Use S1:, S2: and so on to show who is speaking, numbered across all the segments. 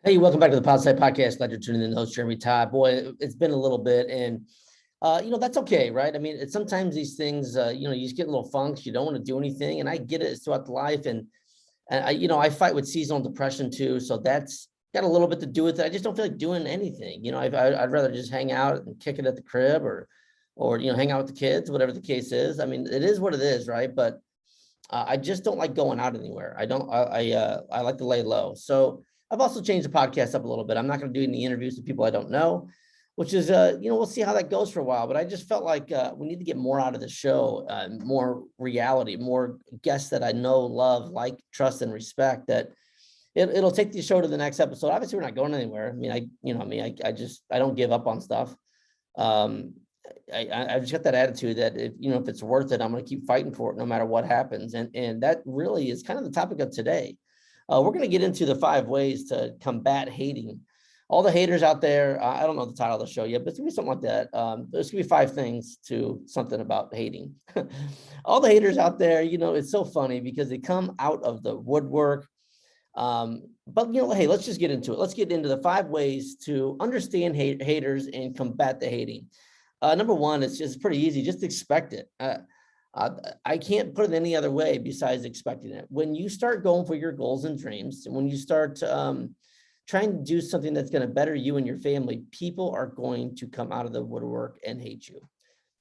S1: Hey, welcome back to the Pod Podcast. Glad you're tuning in. Host Jeremy Todd. Boy, it's been a little bit, and that's okay, right? I mean, sometimes these things, you just get little funks. You don't want to do anything, and I get it. It's throughout the life, and I fight with seasonal depression too, so that's got a little bit to do with it. I just don't feel like doing anything. I'd rather just hang out and kick it at the crib, or hang out with the kids, whatever the case is. I mean, it is what it is, right? But I just don't like going out anywhere. I don't. I like to lay low. So I've also changed the podcast up a little bit. I'm not going to do any interviews with people I don't know, which is we'll see how that goes for a while. But I just felt like we need to get more out of the show, more reality, more guests that I know, love, like, trust, and respect. That it'll take the show to the next episode. Obviously, we're not going anywhere. I mean, I don't give up on stuff. I've just got that attitude that if it's worth it, I'm going to keep fighting for it no matter what happens. And that really is kind of the topic of today. We're going to get into the 5 ways to combat hating. All the haters out there, I don't know the title of the show yet, but it's going to be something like that. There's going to be 5 things to something about hating. All the haters out there, it's so funny because they come out of the woodwork. But hey, let's just get into it. Let's get into the 5 ways to understand haters and combat the hating. Number 1, it's just pretty easy. Just expect it. I can't put it any other way besides expecting it. When you start going for your goals and dreams, and when you start trying to do something that's going to better you and your family, people are going to come out of the woodwork and hate you.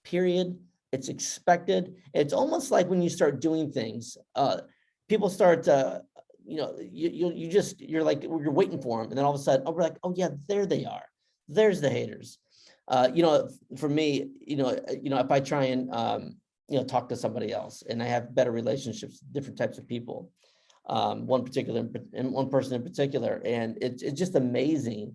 S1: Period. It's expected. It's almost like when you start doing things, people start. You're like you're waiting for them, and then all of a sudden, we're like, oh yeah, there they are. There's the haters. For me, if I try and talk to somebody else, and I have better relationships, different types of people, one person in particular, and it's just amazing.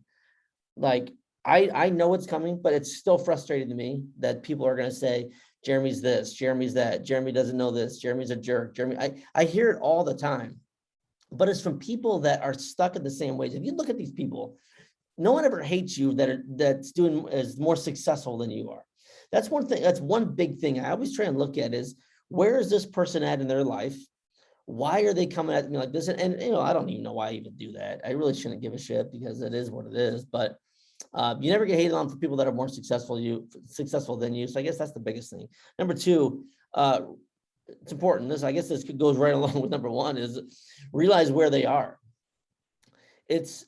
S1: Like I know it's coming, but it's still frustrating to me that people are going to say, Jeremy's this, Jeremy's that, Jeremy doesn't know this, Jeremy's a jerk, I hear it all the time, but it's from people that are stuck in the same ways. If you look at these people, no one ever hates you that's doing is more successful than you are. That's one thing. That's one big thing I always try and look at is, where is this person at in their life? Why are they coming at me like this? And I don't even know why I even do that. I really shouldn't give a shit because it is what it is. But you never get hated on for people that are more successful than you. So I guess that's the biggest thing. Number 2, it's important. I guess this goes right along with number 1, is realize where they are. It's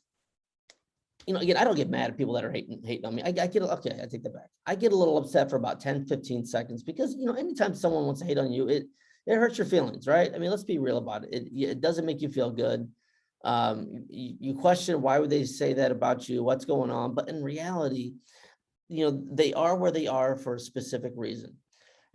S1: again, I don't get mad at people that are hating on me. I take that back. I get a little upset for about 10, 15 seconds because, anytime someone wants to hate on you, it hurts your feelings, right? I mean, let's be real about it. It doesn't make you feel good. You question, why would they say that about you? What's going on? But in reality, they are where they are for a specific reason.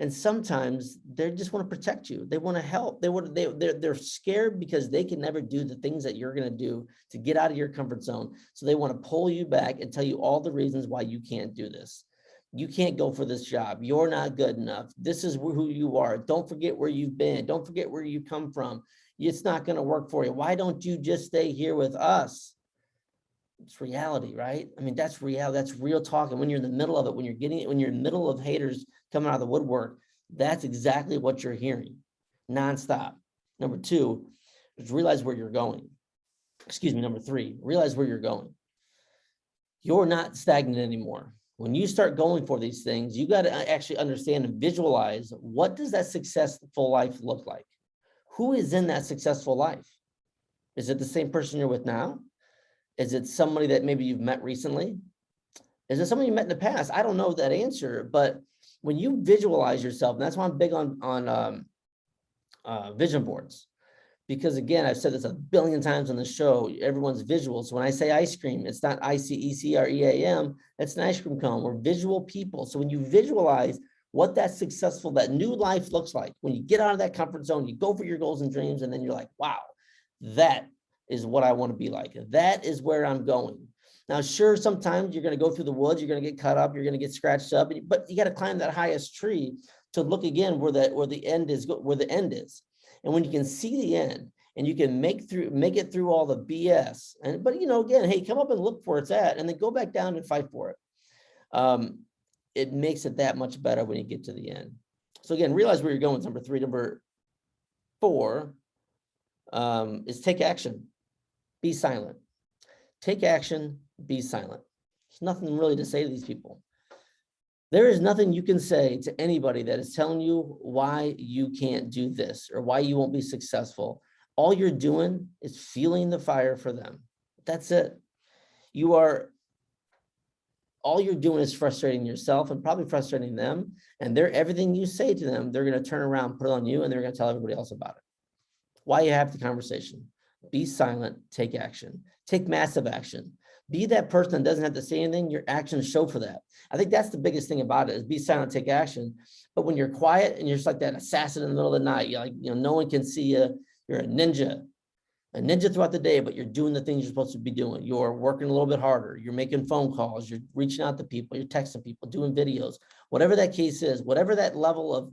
S1: And sometimes they just want to protect you. They want to help. They're scared because they can never do the things that you're going to do to get out of your comfort zone. So they want to pull you back and tell you all the reasons why you can't do this. You can't go for this job. You're not good enough. This is who you are. Don't forget where you've been. Don't forget where you come from. It's not going to work for you. Why don't you just stay here with us? It's reality, right? I mean, that's reality. That's real talk. And when you're in the middle of it, when you're in the middle of haters coming out of the woodwork, that's exactly what you're hearing nonstop. Number 2 is realize where you're going. Number 3, realize where you're going. You're not stagnant anymore. When you start going for these things, you got to actually understand and visualize, what does that successful life look like? Who is in that successful life? Is it the same person you're with now? Is it somebody that maybe you've met recently? Is it somebody you met in the past? I don't know that answer, but when you visualize yourself, and that's why I'm big on vision boards, because again, I've said this a billion times on the show, everyone's visual. So when I say ice cream, it's not ICECREAM, it's an ice cream cone. We're visual people. So when you visualize what that new life looks like, when you get out of that comfort zone, you go for your goals and dreams, and then you're like, wow, that is what I want to be like. That is where I'm going. Now, sure, sometimes you're going to go through the woods, you're going to get cut up, you're going to get scratched up, but you got to climb that highest tree to look again where the end is. And when you can see the end and you can make it through all the BS, but again, hey, come up and look where it's at, and then go back down and fight for it. It makes it that much better when you get to the end. So again, realize where you're going. Number 3. Number 4 is take action. Be silent. take action, be silent. There's nothing really to say to these people. There is nothing you can say to anybody that is telling you why you can't do this or why you won't be successful. All you're doing is fueling the fire for them. That's it. All you're doing is frustrating yourself and probably frustrating them. And everything you say to them, they're going to turn around, put it on you, and they're going to tell everybody else about it. Why you have the conversation? Be silent, take action, take massive action. Be that person that doesn't have to say anything. Your actions show for that. I think that's the biggest thing about it is be silent, take action. But when you're quiet and you're just like that assassin in the middle of the night, you're like, no one can see you. You're a ninja throughout the day, but you're doing the things you're supposed to be doing. You're working a little bit harder. You're making phone calls. You're reaching out to people. You're texting people, doing videos, whatever that case is, whatever that level of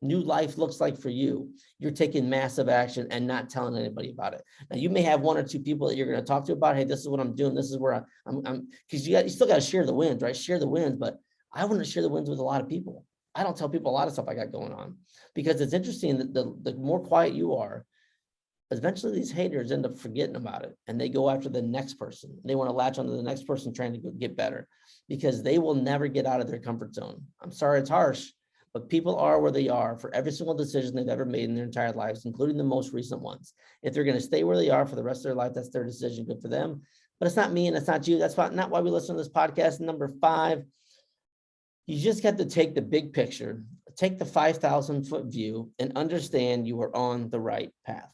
S1: new life looks like for you, you're taking massive action and not telling anybody about it. Now, you may have one or two people that you're going to talk to about, hey, this is what I'm doing. This is where I'm because you still got to share the wins, right? Share the wins, but I want to share the wins with a lot of people. I don't tell people a lot of stuff I got going on because it's interesting that the more quiet you are, eventually these haters end up forgetting about it and they go after the next person. They want to latch onto the next person trying to get better because they will never get out of their comfort zone. I'm sorry, it's harsh, but people are where they are for every single decision they've ever made in their entire lives, including the most recent ones. If they're going to stay where they are for the rest of their life, that's their decision. Good for them. But it's not me and it's not you. That's not why we listen to this podcast. Number 5, you just have to take the big picture, take the 5,000-foot view and understand you are on the right path.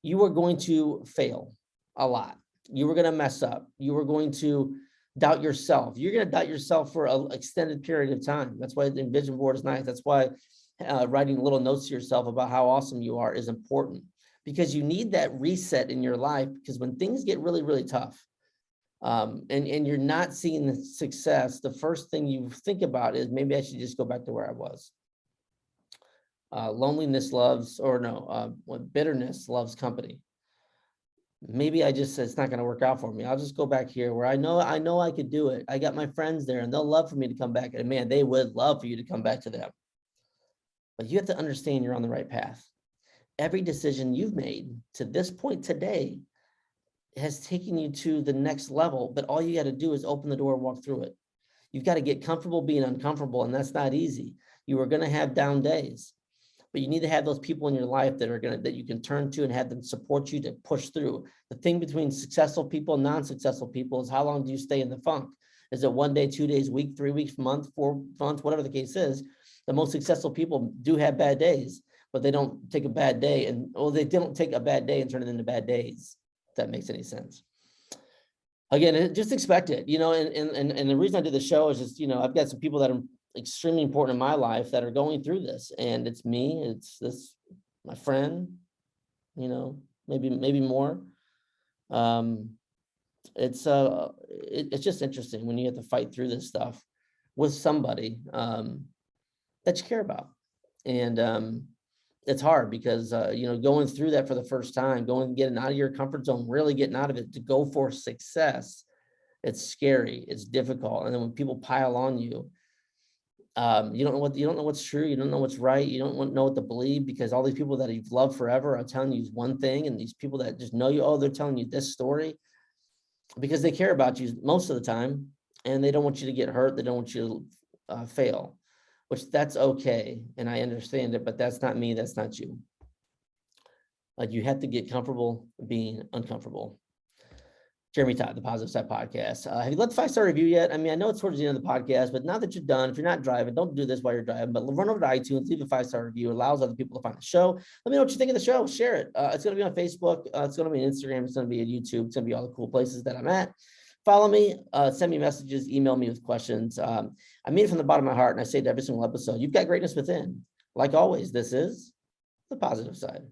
S1: You are going to fail a lot. You are going to mess up. You are going to doubt yourself. You're going to doubt yourself for an extended period of time. That's why the vision board is nice. That's why writing little notes to yourself about how awesome you are is important because you need that reset in your life because when things get really, really tough and you're not seeing the success, the first thing you think about is maybe I should just go back to where I was. Loneliness loves, bitterness loves company. Maybe it's not going to work out for me. I'll just go back here where I know I could do it. I got my friends there and they'll love for me to come back. And man, they would love for you to come back to them. But you have to understand you're on the right path. Every decision you've made to this point today has taken you to the next level, but all you got to do is open the door and walk through it. You've got to get comfortable being uncomfortable, and that's not easy. You are going to have down days. But you need to have those people in your life that you can turn to and have them support you to push through. The thing between successful people and non-successful people is how long do you stay in the funk? Is it 1 day, 2 days, week, 3 weeks, month, 4 months, whatever the case is? The most successful people do have bad days, but they don't take a bad day they don't take a bad day and turn it into bad days. If that makes any sense. Again, just expect it, and the reason I did the show is just, I've got some people that are extremely important in my life that are going through this, and it's me, it's my friend, maybe more. It's just interesting when you have to fight through this stuff with somebody that you care about, and it's hard because going through that for the first time, getting out of your comfort zone, really getting out of it to go for success, it's scary, it's difficult, and then when people pile on you, you don't know what's true. You don't know what's right. You don't know what to believe because all these people that you've loved forever are telling you one thing. And these people that just know you, they're telling you this story because they care about you most of the time and they don't want you to get hurt. They don't want you to fail, which that's okay. And I understand it, but that's not me. That's not you. Like you have to get comfortable being uncomfortable. Jeremy Todd, the Positive Side Podcast. Have you left a 5-star review yet? I mean, I know it's towards the end of the podcast, but now that you're done, if you're not driving, don't do this while you're driving, but run over to iTunes, leave a 5-star review. It allows other people to find the show. Let me know what you think of the show. Share it. It's going to be on Facebook. It's going to be on Instagram. It's going to be on YouTube. It's going to be all the cool places that I'm at. Follow me, send me messages, email me with questions. I mean it from the bottom of my heart, and I say to every single episode, you've got greatness within. Like always, this is the Positive Side.